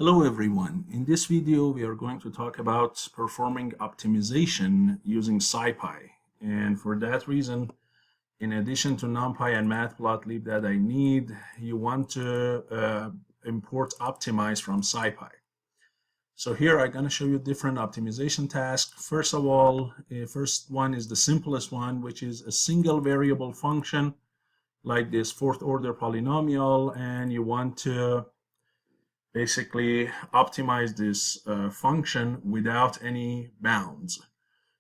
Hello everyone. In this video we are going to talk about performing optimization using Scipy. And for that reason, in addition to NumPy and Matplotlib that I need, you want to import optimize from Scipy. So here I'm going to show you different optimization tasks. First of all, first one is the simplest one, which is a single variable function like this fourth order polynomial, and you want to basically optimize this function without any bounds.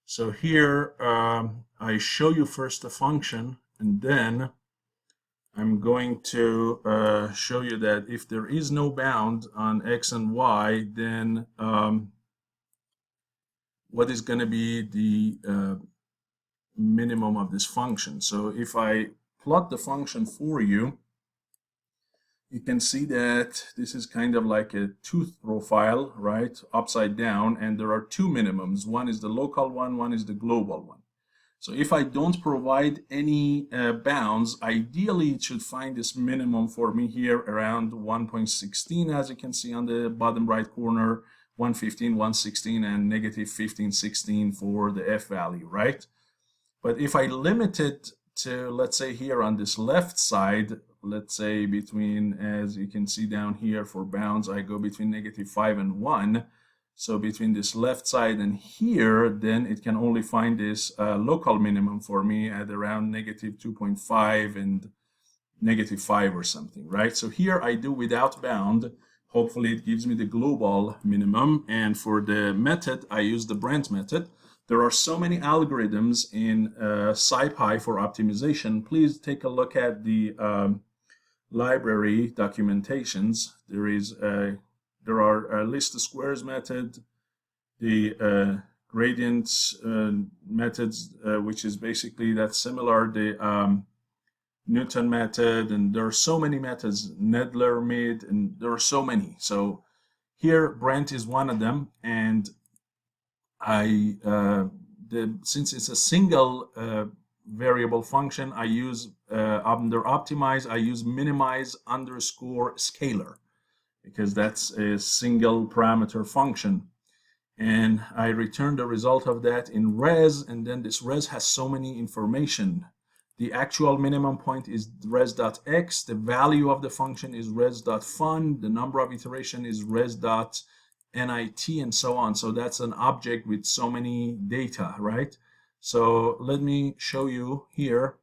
So here I show you first the function, and then I'm going to show you that if there is no bound on x and y, then what is going to be the minimum of this function. So if I plot the function for you, you can see that this is kind of like a tooth profile, right? Upside down, and there are two minimums. One is the local one, one is the global one. So if I don't provide any bounds, ideally it should find this minimum for me here around 1.16, as you can see on the bottom right corner, 115, 116, and negative 15, 16 for the f value, right? But if I limit it to, let's say here on this left side, let's say between, as you can see down here for bounds, I go between -5 and 1. So between this left side and here, then it can only find this local minimum for me at around -2.5 and -5 or something, right? So here I do without bound. Hopefully it gives me the global minimum. And for the method, I use the Brent method. There are so many algorithms in Scipy for optimization. Please take a look at the library documentations. There are a least squares method, the gradients methods, which is basically that's similar, the Newton method, and there are so many methods, Nedler, Mid, and there are so many. So here Brent is one of them, and since it's a single variable function, I use under optimize, I use minimize underscore scalar, because that's a single parameter function. And I return the result of that in res, and then this res has so many information. The actual minimum point is res.x, the value of the function is res.fun, the number of iteration is res.nit, and so on. So that's an object with so many data, right? So let me show you here.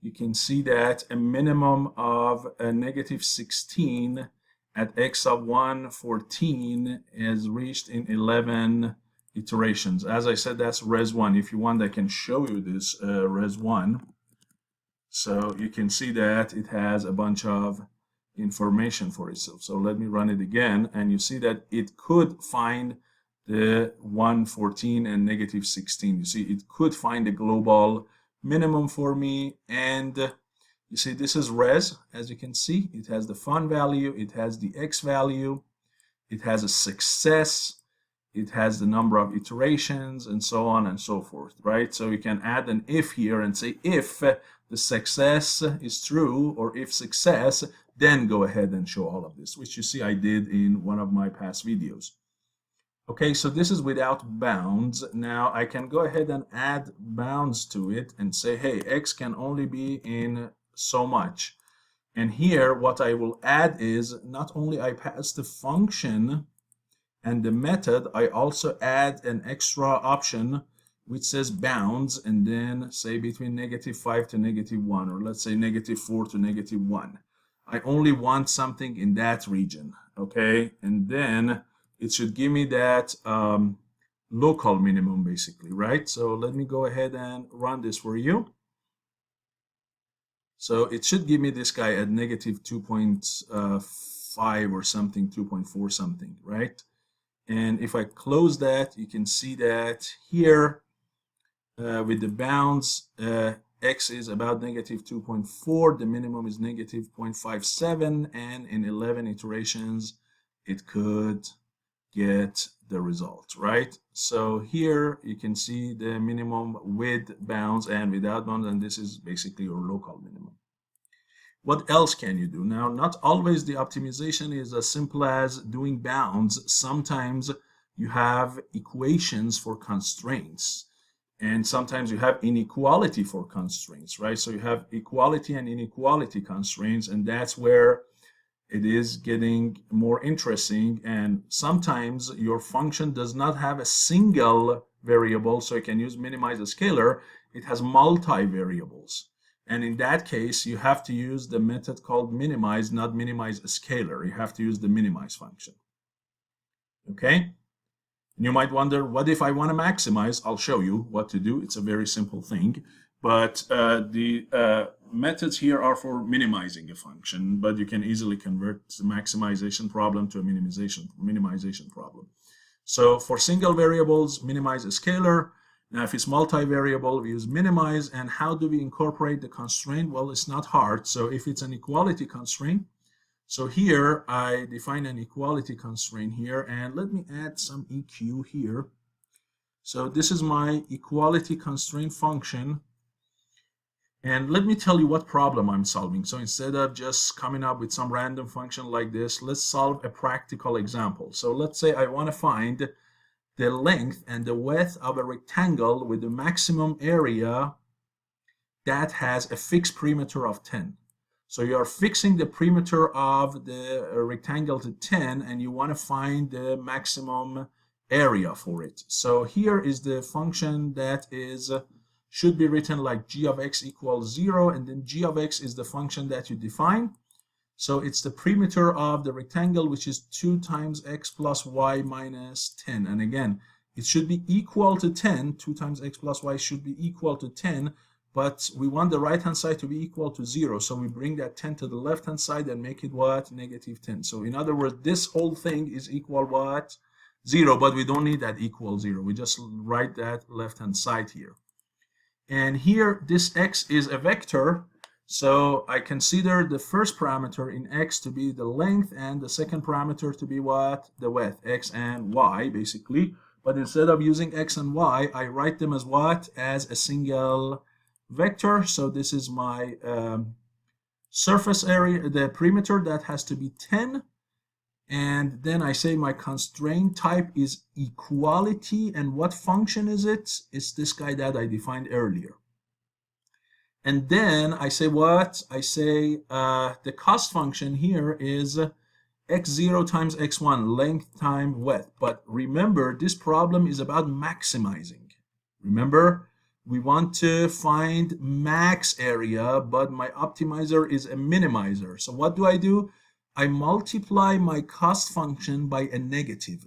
You can see that a minimum of a -16 at x of 114 is reached in 11 iterations. As I said, that's res1. If you want, I can show you this res1. So you can see that it has a bunch of information for itself. So let me run it again, and you see that it could find the 114 and -16. You see, it could find a global minimum for me, and you see this is res. As you can see, it has the fun value, it has the x value, it has a success, it has the number of iterations, and so on and so forth, right? So you can add an if here and say if the success is true, or if success, then go ahead and show all of this, which you see I did in one of my past videos. Okay, so this is without bounds. Now I can go ahead and add bounds to it and say, hey, x can only be in so much. And here what I will add is not only I pass the function and the method, I also add an extra option which says bounds, and then say between -5 to -1, or let's say -4 to -1. I only want something in that region, okay? And then it should give me that local minimum, basically, right? So let me go ahead and run this for you. So it should give me this guy at -2.5 or something, 2.4 something, right? And if I close that, you can see that here with the bounds, x is about -2.4, the minimum is -0.57, and in 11 iterations, it could get the result, right? So here you can see the minimum with bounds and without bounds, and this is basically your local minimum. What else can you do? Now, not always the optimization is as simple as doing bounds. Sometimes you have equations for constraints, and sometimes you have inequality for constraints, right? So you have equality and inequality constraints, and that's where it is getting more interesting. And sometimes your function does not have a single variable, so you can use minimize a scalar. It has multi-variables. And in that case, you have to use the method called minimize, not minimize a scalar. You have to use the minimize function. Okay? And you might wonder, what if I want to maximize? I'll show you what to do. It's a very simple thing. But the methods here are for minimizing a function, but you can easily convert the maximization problem to a minimization problem. So for single variables, minimize a scalar. Now, if it's multivariable, we use minimize. And how do we incorporate the constraint? Well, it's not hard. So if it's an equality constraint, so here I define an equality constraint here, and let me add some EQ here. So this is my equality constraint function. And let me tell you what problem I'm solving. So instead of just coming up with some random function like this, let's solve a practical example. So let's say I want to find the length and the width of a rectangle with the maximum area that has a fixed perimeter of 10. So you are fixing the perimeter of the rectangle to 10, and you want to find the maximum area for it. So here is the function that is should be written like g of x equals 0, and then g of x is the function that you define. So it's the perimeter of the rectangle, which is 2 times x plus y minus 10. And again, it should be equal to 10. 2 times x plus y should be equal to 10. But we want the right-hand side to be equal to 0. So we bring that 10 to the left-hand side and make it what? Negative 10. So in other words, this whole thing is equal what? 0. But we don't need that equal 0. We just write that left-hand side here. And here, this x is a vector. So I consider the first parameter in x to be the length, and the second parameter to be what? The width, x and y, basically. But instead of using x and y, I write them as what? As a single vector. So this is my surface area, the perimeter that has to be 10. And then I say my constraint type is equality. And what function is it? It's this guy that I defined earlier. And then I say what? I say the cost function here is x0 times x1, length times width. But remember, this problem is about maximizing. Remember, we want to find max area, but my optimizer is a minimizer. So what do? I multiply my cost function by a negative.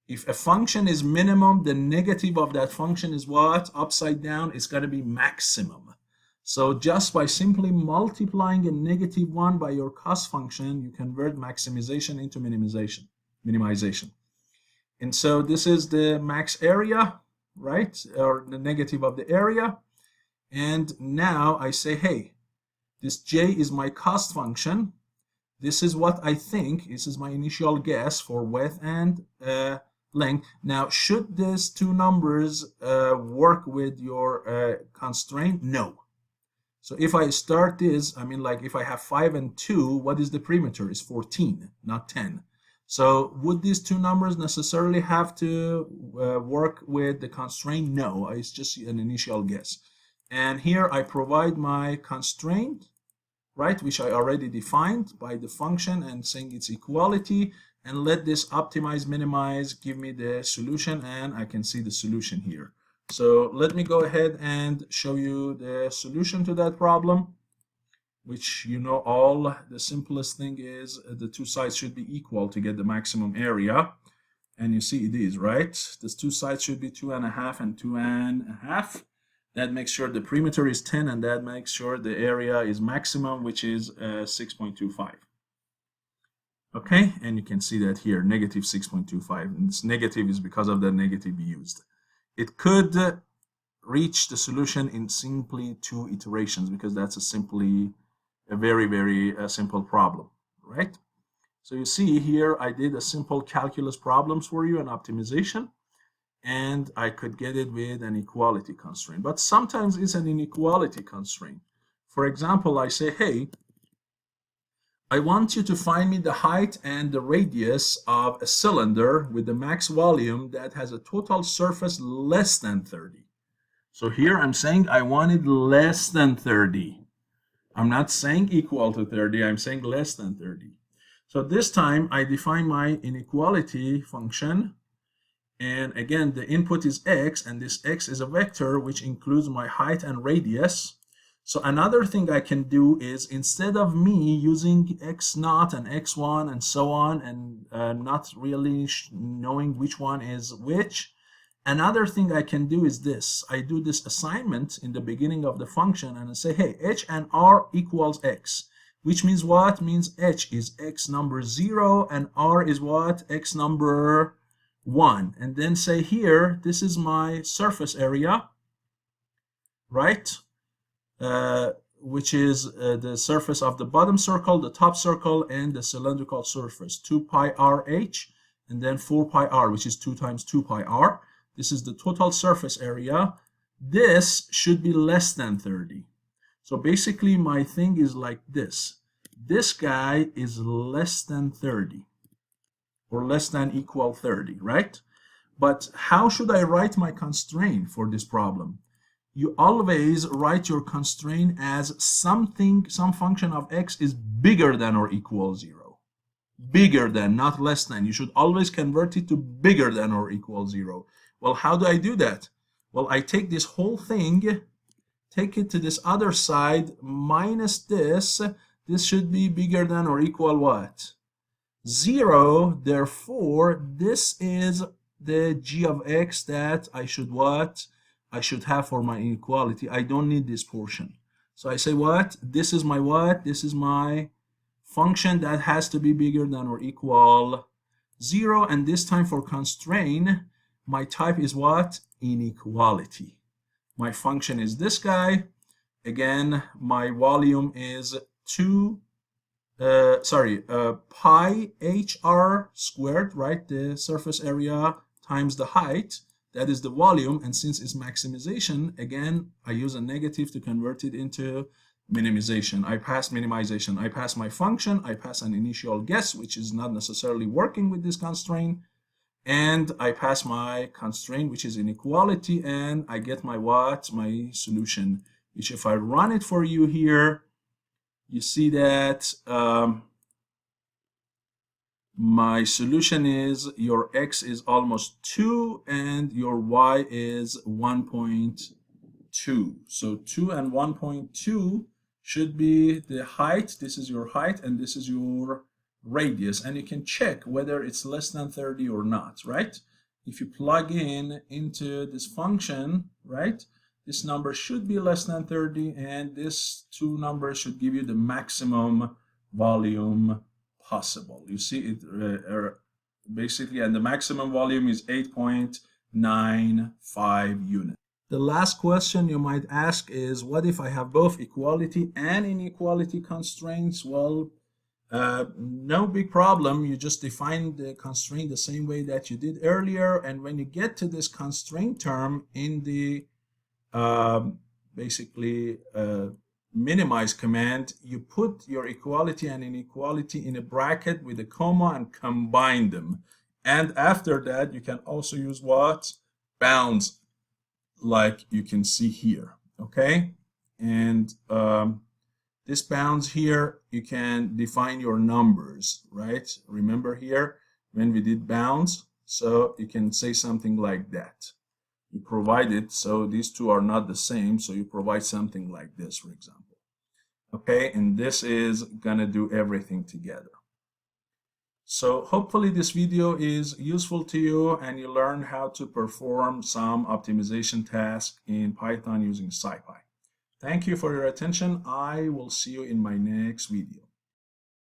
If a function is minimum, the negative of that function is what? Upside down, it's going to be maximum. So just by simply multiplying a negative 1 by your cost function, you convert maximization into minimization. And so this is the max area, right? Or the negative of the area. And now I say, hey, this j is my cost function. This is what I think. This is my initial guess for width and length. Now, should these two numbers work with your constraint? No. So if I start this, I mean, like if I have 5 and 2, what is the perimeter? It's 14, not 10. So would these two numbers necessarily have to work with the constraint? No, it's just an initial guess. And here I provide my constraint, right, which I already defined by the function and saying it's equality, and let this optimize, minimize, give me the solution, and I can see the solution here. So let me go ahead and show you the solution to that problem, which you know all. The simplest thing is the two sides should be equal to get the maximum area. And you see it is, right? These two sides should be 2.5 and 2.5. That makes sure the perimeter is 10, and that makes sure the area is maximum, which is 6.25. Okay, and you can see that here, negative 6.25. And this negative is because of the negative used. It could reach the solution in simply 2 iterations, because that's a very, very simple problem, right? So you see here, I did a simple calculus problems for you, an optimization, and I could get it with an equality constraint. But sometimes it's an inequality constraint. For example, I say, hey, I want you to find me the height and the radius of a cylinder with the max volume that has a total surface less than 30. So here I'm saying I wanted less than 30. I'm not saying equal to 30, I'm saying less than 30. So this time I define my inequality function. And again, the input is x, and this x is a vector which includes my height and radius. So another thing I can do is, instead of me using x0 and x1 and so on, and not really knowing which one is which, another thing I can do is this. I do this assignment in the beginning of the function, and I say, hey, h and r equals x, which means what? Means h is x number 0, and r is what? X number 1. And then say here, this is my surface area, right? Which is the surface of the bottom circle, the top circle, and the cylindrical surface, 2 pi r h, and then 4 pi r, which is 2 times 2 pi r. This is the total surface area. This should be less than 30. So basically my thing is like this. This guy is less than 30, or less than equal 30, right? But how should I write my constraint for this problem? You always write your constraint as some function of x is bigger than or equal 0. Bigger than, not less than. You should always convert it to bigger than or equal 0. Well, how do I do that? Well, I take this whole thing, take it to this other side, minus this. This should be bigger than or equal what? 0. Therefore, this is the g of x that I should what? I should have for my inequality. I don't need this portion. So I say what? This is my what? This is my function that has to be bigger than or equal 0. And this time for constraint, my type is what? Inequality. My function is this guy. Again, my volume is pi hr squared, right? The surface area times the height. That is the volume, and since it's maximization, again, I use a negative to convert it into minimization. I pass minimization. I pass my function. I pass an initial guess, which is not necessarily working with this constraint. And I pass my constraint, which is inequality, and I get my what? My solution, which if I run it for you here, you see that my solution is your x is almost 2 and your y is 1.2. So 2 and 1.2 should be the height. This is your height and this is your radius, and you can check whether it's less than 30 or not, right? If you plug in into this function, right, this number should be less than 30, and this two numbers should give you the maximum volume possible. You see it basically, and the maximum volume is 8.95 units. The last question you might ask is, what if I have both equality and inequality constraints? Well, no big problem. You just define the constraint the same way that you did earlier, and when you get to this constraint term in the minimize command, you put your equality and inequality in a bracket with a comma and combine them. And after that, you can also use what? Bounds, like you can see here, okay? And this bounds here, you can define your numbers, right? Remember here when we did bounds, so you can say something like that. You provide it, so these two are not the same, so you provide something like this, for example. Okay, and this is gonna do everything together. So hopefully this video is useful to you and you learn how to perform some optimization tasks in Python using Scipy. Thank you for your attention. I will see you in my next video.